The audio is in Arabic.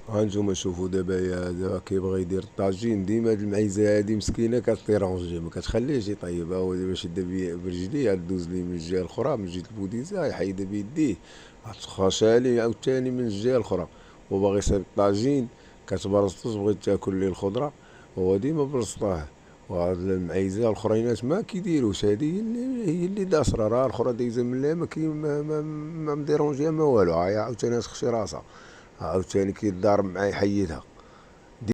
هانتوما شوفوا دابا دابا كيبغي يدير الطاجين، ديما هاد المعيزه هادي مسكينه كتيرونجي ما كتخليهش يطيب. ها هو دابا شدا برجليه دوز ليه من الجهه الاخرى، من جهه البوديزه يحيدها بيديه، تخاشها ليه عاوتاني من الجهه الاخرى. وباغي يصيب الطاجين كتبرزطو، بغيت تاكل ليه الخضره هو ديما برزطاه. وهاد المعيزه الاخرينات ما كيديروش، هادي هي اللي داسره، راه الاخرى دايزه من لها ما مديرونجيها ما والو، ها هي عاوتاني تخشي راسها، عاوتاني كيتضارب معاه يحيدها.